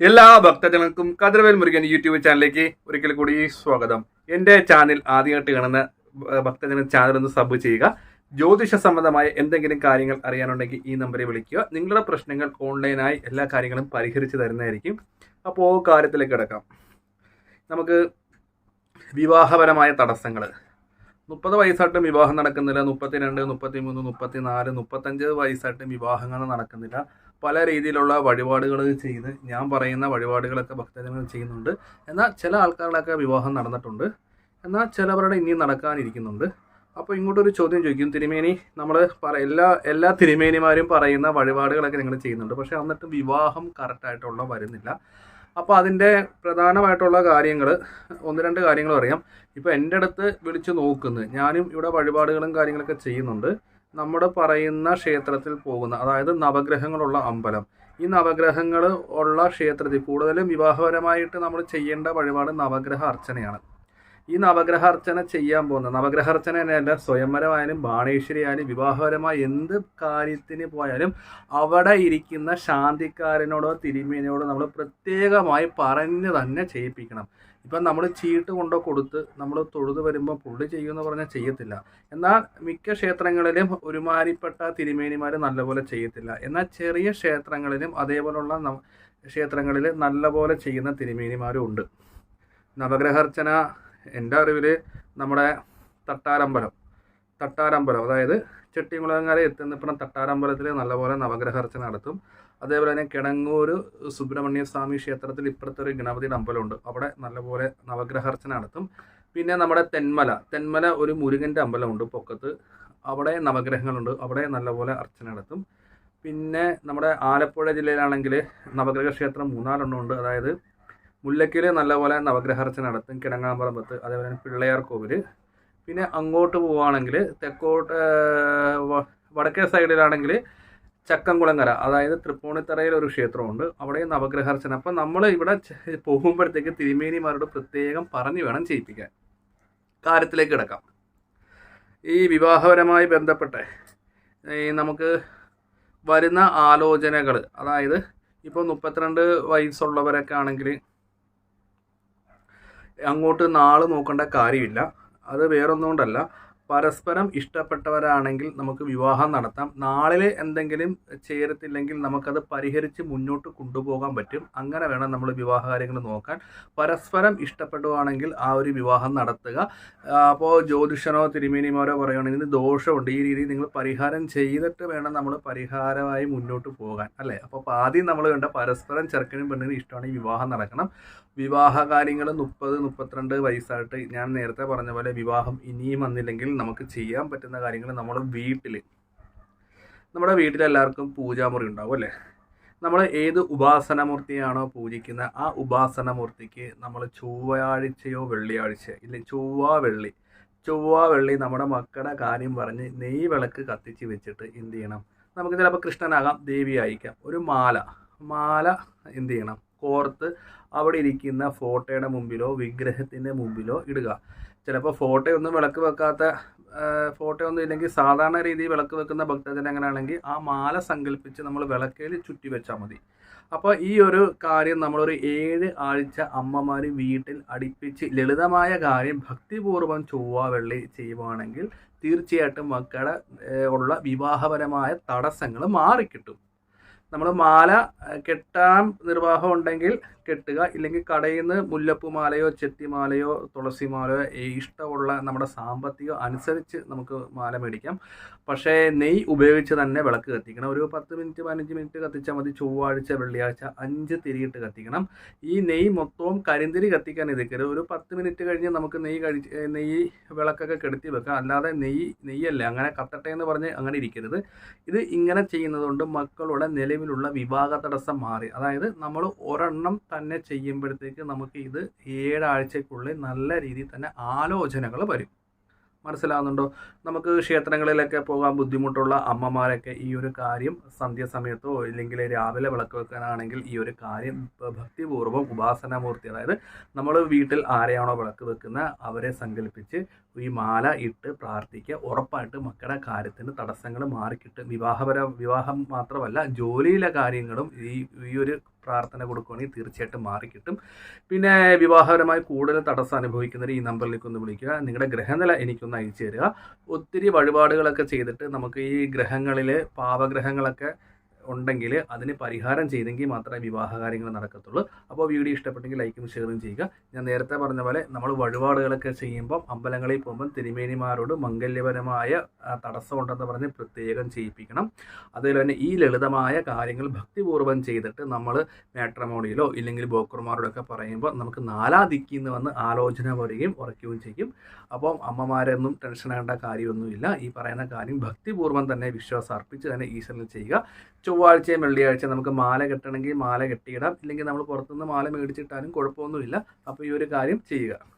എല്ലാ ഭക്തജനങ്ങൾക്കും കതിരവേൽ മുരുകൻ യൂട്യൂബ് ചാനലിലേക്ക് ഒരിക്കൽ കൂടി സ്വാഗതം. എൻ്റെ ചാനൽ ആദ്യമായിട്ട് കാണുന്ന ഭക്തജന ചാനൽ ഒന്ന് സബ് ചെയ്യുക. ജ്യോതിഷ സംബന്ധമായ എന്തെങ്കിലും കാര്യങ്ങൾ അറിയാനുണ്ടെങ്കിൽ ഈ നമ്പറിൽ വിളിക്കുക. നിങ്ങളുടെ പ്രശ്നങ്ങൾ ഓൺലൈനായി എല്ലാ കാര്യങ്ങളും പരിഹരിച്ച് തരുന്നതായിരിക്കും. അപ്പോൾ കാര്യത്തിലേക്ക് കിടക്കാം. നമുക്ക് വിവാഹപരമായ തടസ്സങ്ങൾ. 30 വയസ്സായിട്ടും വിവാഹം നടക്കുന്നില്ല. 32, 33, 34, 35 വയസ്സായിട്ടും വിവാഹങ്ങൾ നടക്കുന്നില്ല. പല രീതിയിലുള്ള വഴിപാടുകൾ ചെയ്ത് ഞാൻ പറയുന്ന വഴിപാടുകളൊക്കെ ഭക്തജനങ്ങൾ ചെയ്യുന്നുണ്ട്. എന്നാൽ ചില ആൾക്കാരുടെയൊക്കെ വിവാഹം നടന്നിട്ടുണ്ട്. എന്നാൽ ചിലവരുടെ ഇനിയും നടക്കാനിരിക്കുന്നുണ്ട്. അപ്പോൾ ഇങ്ങോട്ടൊരു ചോദ്യം ചോദിക്കും, തിരുമേനി നമ്മൾ എല്ലാ തിരുമേനിമാരും പറയുന്ന വഴിപാടുകളൊക്കെ നിങ്ങൾ ചെയ്യുന്നുണ്ട്, പക്ഷേ എന്നിട്ട് വിവാഹം കറക്റ്റായിട്ടുള്ള വരുന്നില്ല. അപ്പോൾ അതിൻ്റെ പ്രധാനമായിട്ടുള്ള കാര്യങ്ങൾ ഒന്ന് രണ്ട് കാര്യങ്ങൾ അറിയാം. ഇപ്പോൾ എൻ്റെ അടുത്ത് വിളിച്ച് നോക്കുന്നത്, ഞാനും ഇവിടെ വഴിപാടുകളും കാര്യങ്ങളൊക്കെ ചെയ്യുന്നുണ്ട്. നമ്മുടെ പറയുന്ന ക്ഷേത്രത്തിൽ പോകുന്ന, അതായത് നവഗ്രഹങ്ങളുള്ള അമ്പലം, ഈ നവഗ്രഹങ്ങൾ ഉള്ള ക്ഷേത്രത്തിൽ കൂടുതലും വിവാഹപരമായിട്ട് നമ്മൾ ചെയ്യേണ്ട വഴിപാട് നവഗ്രഹ അർച്ചനയാണ്. ഈ നവഗ്രഹ അർച്ചന ചെയ്യാൻ പോകുന്ന നവഗ്രഹ അർച്ചന തന്നെയല്ല, സ്വയംവരമായാലും ബാണേശ്വരി ആയാലും വിവാഹപരമായ എന്ത് കാര്യത്തിന് പോയാലും അവിടെ ഇരിക്കുന്ന ശാന്തിക്കാരനോടോ തിരുമേനിയോടോ നമ്മൾ പ്രത്യേകമായി പറഞ്ഞ് തന്നെ ചെയ്യിപ്പിക്കണം. ഇപ്പം നമ്മൾ ചീട്ട് കൊണ്ടോ കൊടുത്ത് നമ്മൾ തൊഴുത് വരുമ്പോൾ പുള്ളി ചെയ്യുമെന്ന് പറഞ്ഞാൽ ചെയ്യത്തില്ല. എന്നാൽ മിക്ക ക്ഷേത്രങ്ങളിലും ഒരുമാതിരിപ്പെട്ട തിരുമേനിമാർ നല്ലപോലെ ചെയ്യത്തില്ല. എന്നാൽ ചെറിയ ക്ഷേത്രങ്ങളിലും അതേപോലുള്ള ക്ഷേത്രങ്ങളിൽ നല്ലപോലെ ചെയ്യുന്ന തിരുമേനിമാരും ഉണ്ട്. നവഗ്രഹാർച്ചന എൻ്റെ അറിവിൽ നമ്മുടെ തട്ടാരമ്പലം അതായത് ചെട്ടികുളങ്ങര എത്തുന്നപ്പുറം തട്ടാരമ്പലത്തിൽ നല്ലപോലെ നവഗ്രഹാർച്ചന നടത്തും. അതേപോലെ തന്നെ കിടങ്ങൂർ സുബ്രഹ്മണ്യ സ്വാമി ക്ഷേത്രത്തിൽ ഇപ്പുറത്തൊരു ഗണപതിയുടെ അമ്പലമുണ്ട്, അവിടെ നല്ലപോലെ നവഗ്രഹാർച്ചന നടത്തും. പിന്നെ നമ്മുടെ തെന്മല ഒരു മുരുകൻ്റെ അമ്പലമുണ്ട് പൊക്കത്ത്, അവിടെ നവഗ്രഹങ്ങളുണ്ട്, അവിടെ നല്ലപോലെ അർച്ചന നടത്തും. പിന്നെ നമ്മുടെ ആലപ്പുഴ ജില്ലയിലാണെങ്കിൽ നവഗ്രഹ ക്ഷേത്രം 3-4 ഉണ്ട്. അതായത് മുല്ലയ്ക്കൽ നല്ലപോലെ നവഗ്രഹാർച്ചന നടത്തും, കിടങ്ങാമ്പറമ്പത്ത്, അതേപോലെ തന്നെ പിള്ളയാർ കോവിൽ. പിന്നെ അങ്ങോട്ട് പോവുകയാണെങ്കിൽ തെക്കോട്ട് വടക്കേ സൈഡിലാണെങ്കിൽ ചക്കംകുളങ്ങര, അതായത് തൃപ്പൂണിത്തറയിൽ ഒരു ക്ഷേത്രമുണ്ട്, അവിടെ നവഗ്രഹാർച്ചന. അപ്പം നമ്മൾ ഇവിടെ പോകുമ്പോഴത്തേക്ക് തിരുമേനിമാരോട് പ്രത്യേകം പറഞ്ഞു വേണം ചെയ്യിപ്പിക്കാൻ. കാര്യത്തിലേക്ക് കിടക്കാം. ഈ വിവാഹപരമായി ബന്ധപ്പെട്ട് നമുക്ക് വരുന്ന ആലോചനകൾ, അതായത് ഇപ്പോൾ 32 വയസ്സുള്ളവരൊക്കെ ആണെങ്കിൽ അങ്ങോട്ട് നാള് നോക്കേണ്ട കാര്യമില്ല. അത് വേറൊന്നും കൊണ്ടല്ല, പരസ്പരം ഇഷ്ടപ്പെട്ടവരാണെങ്കിൽ നമുക്ക് വിവാഹം നടത്താം. നാളിൽ എന്തെങ്കിലും ചേരത്തില്ലെങ്കിൽ നമുക്കത് പരിഹരിച്ച് മുന്നോട്ട് കൊണ്ടുപോകാൻ പറ്റും. അങ്ങനെ വേണം നമ്മൾ വിവാഹ കാര്യങ്ങൾ നോക്കാൻ. പരസ്പരം ഇഷ്ടപ്പെടുവാണെങ്കിൽ ആ ഒരു വിവാഹം നടത്തുക. അപ്പോൾ ജ്യോതിഷനോ തിരുമേനിമാരോ പറയുകയാണെങ്കിൽ ഇതിന് ദോഷമുണ്ട്, ഈ രീതിയിൽ നിങ്ങൾ പരിഹാരം ചെയ്തിട്ട് വേണം നമ്മൾ പരിഹാരമായി മുന്നോട്ട് പോകാൻ, അല്ലേ? അപ്പോൾ ആദ്യം നമ്മൾ കണ്ട പരസ്പരം ചെറുക്കനും പെണ്ണിനും ഇഷ്ടമാണെങ്കിൽ വിവാഹം നടക്കണം. വിവാഹ കാര്യങ്ങൾ 30-32 വയസ്സായിട്ട് ഞാൻ നേരത്തെ പറഞ്ഞ പോലെ വിവാഹം ഇനിയും വന്നില്ലെങ്കിൽ നമുക്ക് ചെയ്യാൻ പറ്റുന്ന കാര്യങ്ങൾ, നമ്മുടെ വീട്ടിലെല്ലാവർക്കും പൂജാമുറി ഉണ്ടാവും, അല്ലേ? നമ്മൾ ഏത് ഉപാസനമൂർത്തിയാണോ പൂജിക്കുന്നത് ആ ഉപാസനമൂർത്തിക്ക് നമ്മൾ ചൊവ്വാഴ്ചയോ വെള്ളിയാഴ്ച ഇല്ല ചൊവ്വ വെള്ളി നമ്മുടെ മക്കളുടെ കാര്യം പറഞ്ഞ് നെയ് വിളക്ക് കത്തിച്ച് വെച്ചിട്ട് എന്ത് ചെയ്യണം, നമുക്ക് ചിലപ്പോൾ കൃഷ്ണനാകാം, ദേവി ആയിരിക്കാം, ഒരു മാല എന്ത് ചെയ്യണം, കോർത്ത് അവിടെ ഇരിക്കുന്ന ഫോട്ടോയുടെ മുമ്പിലോ വിഗ്രഹത്തിൻ്റെ മുമ്പിലോ ഇടുക. ചിലപ്പോൾ ഫോട്ടോ ഒന്നും ഇല്ലെങ്കിൽ സാധാരണ രീതിയിൽ വിളക്ക് വെക്കുന്ന ഭക്തജന എങ്ങനെയാണെങ്കിൽ ആ മാല സങ്കല്പിച്ച് നമ്മൾ വിളക്കയിൽ ചുറ്റി വെച്ചാൽ മതി. അപ്പോൾ ഈ ഒരു കാര്യം നമ്മളൊരു 7 ആഴ്ച അമ്മമാർ വീട്ടിൽ അടുപ്പിച്ച് ലളിതമായ കാര്യം ഭക്തിപൂർവ്വം ചൊവ്വ വെള്ളി ചെയ്യുവാണെങ്കിൽ തീർച്ചയായിട്ടും മക്കളുടെ ഉള്ള വിവാഹപരമായ തടസ്സങ്ങൾ മാറിക്കിട്ടും. നമ്മൾ മാല കെട്ടാൻ നിർവാഹം ഉണ്ടെങ്കിൽ കെട്ടുക, ഇല്ലെങ്കിൽ കടയിൽ നിന്ന് മുല്ലപ്പൂമാലയോ ചെത്തിമാലയോ തുളസിമാലയോ ഇഷ്ടമുള്ള നമ്മുടെ സാമ്പത്തികം അനുസരിച്ച് നമുക്ക് മാല മേടിക്കാം. പക്ഷേ നെയ്യ് ഉപയോഗിച്ച് തന്നെ വിളക്ക് കത്തിക്കണം. ഒരു 10 മിനിറ്റ് 15 മിനിറ്റ് കത്തിച്ചാൽ മതി. ചൊവ്വാഴ്ച വെള്ളിയാഴ്ച 5 തിരിയിട്ട് കത്തിക്കണം. ഈ നെയ്യ് മൊത്തവും കരിന്തിരി കത്തിക്കാൻ ഇരിക്കരുത്. ഒരു 10 മിനിറ്റ് കഴിഞ്ഞ് നമുക്ക് നെയ്യ് വിളക്കൊക്കെ കെടുത്തി വെക്കാം. അല്ലാതെ നെയ്യല്ലേ അങ്ങനെ കത്തട്ടെ എന്ന് പറഞ്ഞ് അങ്ങനെ ഇരിക്കരുത്. ഇത് ഇങ്ങനെ ചെയ്യുന്നത് കൊണ്ട് മക്കളുടെ നിലവിലുള്ള വിവാഹ തടസ്സം മാറി. അതായത് നമ്മൾ ഒരെണ്ണം തന്നെ ചെയ്യുമ്പോഴത്തേക്ക് നമുക്ക് ഇത് 7 ആഴ്ചക്കുള്ളിൽ നല്ല രീതിയിൽ തന്നെ ആലോചനകൾ വരും. മനസ്സിലാകുന്നുണ്ടോ? നമുക്ക് ക്ഷേത്രങ്ങളിലൊക്കെ പോകാൻ ബുദ്ധിമുട്ടുള്ള അമ്മമാരൊക്കെ ഈ ഒരു കാര്യം സന്ധ്യാസമയത്തോ ഇല്ലെങ്കിൽ രാവിലെ വിളക്ക് വെക്കാനാണെങ്കിൽ ഈ ഒരു കാര്യം ഭക്തിപൂർവ്വം ഉപാസനാമൂർത്തി, അതായത് നമ്മൾ വീട്ടിൽ ആരെയാണോ വിളക്ക് വെക്കുന്നത് അവരെ സങ്കല്പിച്ച് ഈ മാല ഇട്ട് പ്രാർത്ഥിക്കുക. ഉറപ്പായിട്ട് മക്കളുടെ കാര്യത്തിന് തടസ്സങ്ങൾ മാറിക്കിട്ടും. വിവാഹം മാത്രമല്ല ജോലിയിലെ കാര്യങ്ങളും ഈ ഒരു പ്രാർത്ഥന കൊടുക്കുകയാണെങ്കിൽ തീർച്ചയായിട്ടും മാറിക്കിട്ടും. പിന്നെ വിവാഹപരമായി കൂടുതൽ തടസ്സം അനുഭവിക്കുന്നവർ ഈ നമ്പറിലേക്ക് ഒന്ന് വിളിക്കുക. നിങ്ങളുടെ ഗ്രഹനില എനിക്കൊന്ന് അയച്ചു തരിക. ഒത്തിരി വഴിപാടുകളൊക്കെ ചെയ്തിട്ട് നമുക്ക് ഈ ഗ്രഹങ്ങളിൽ പാവഗ്രഹങ്ങളൊക്കെ ഉണ്ടെങ്കിൽ അതിന് പരിഹാരം ചെയ്തെങ്കിൽ മാത്രമേ വിവാഹ കാര്യങ്ങൾ നടക്കത്തുള്ളൂ. അപ്പോൾ വീഡിയോ ഇഷ്ടപ്പെട്ടെങ്കിൽ ലൈക്കും ഷെയറും ചെയ്യുക. ഞാൻ നേരത്തെ പറഞ്ഞ പോലെ നമ്മൾ വഴിപാടുകളൊക്കെ ചെയ്യുമ്പം അമ്പലങ്ങളിൽ പോകുമ്പം തിരുമേനിമാരോട് മംഗല്യപരമായ തടസ്സം ഉണ്ടെന്ന് പറഞ്ഞ് പ്രത്യേകം ചെയ്യിപ്പിക്കണം. അതുപോലെ തന്നെ ഈ ലളിതമായ കാര്യങ്ങൾ ഭക്തിപൂർവ്വം ചെയ്തിട്ട് നമ്മൾ മാട്രിമോണിയിലോ ഇല്ലെങ്കിൽ ബ്രോക്കർമാരോടൊക്കെ പറയുമ്പോൾ നമുക്ക് നാലാം ദിക്കിൽ നിന്ന് വന്ന് ആലോചന വരികയും ഉറയ്ക്കുകയും ചെയ്യും. അപ്പം അമ്മമാരൊന്നും ടെൻഷൻ ആകേണ്ട കാര്യമൊന്നുമില്ല. ഈ പറയുന്ന കാര്യം ഭക്തിപൂർവ്വം തന്നെ വിശ്വാസം അർപ്പിച്ച് തന്നെ ഈശ്വരനിൽ ചെയ്യുക. ചൊവ്വാഴ്ചയും വെള്ളിയാഴ്ച നമുക്ക് മാല കെട്ടണമെങ്കിൽ മാല കെട്ടിയിടാം, ഇല്ലെങ്കിൽ നമ്മൾ പുറത്തുനിന്ന് മാല മേടിച്ചിട്ടാലും കുഴപ്പമൊന്നുമില്ല. അപ്പോൾ ഈ ഒരു കാര്യം ചെയ്യുക.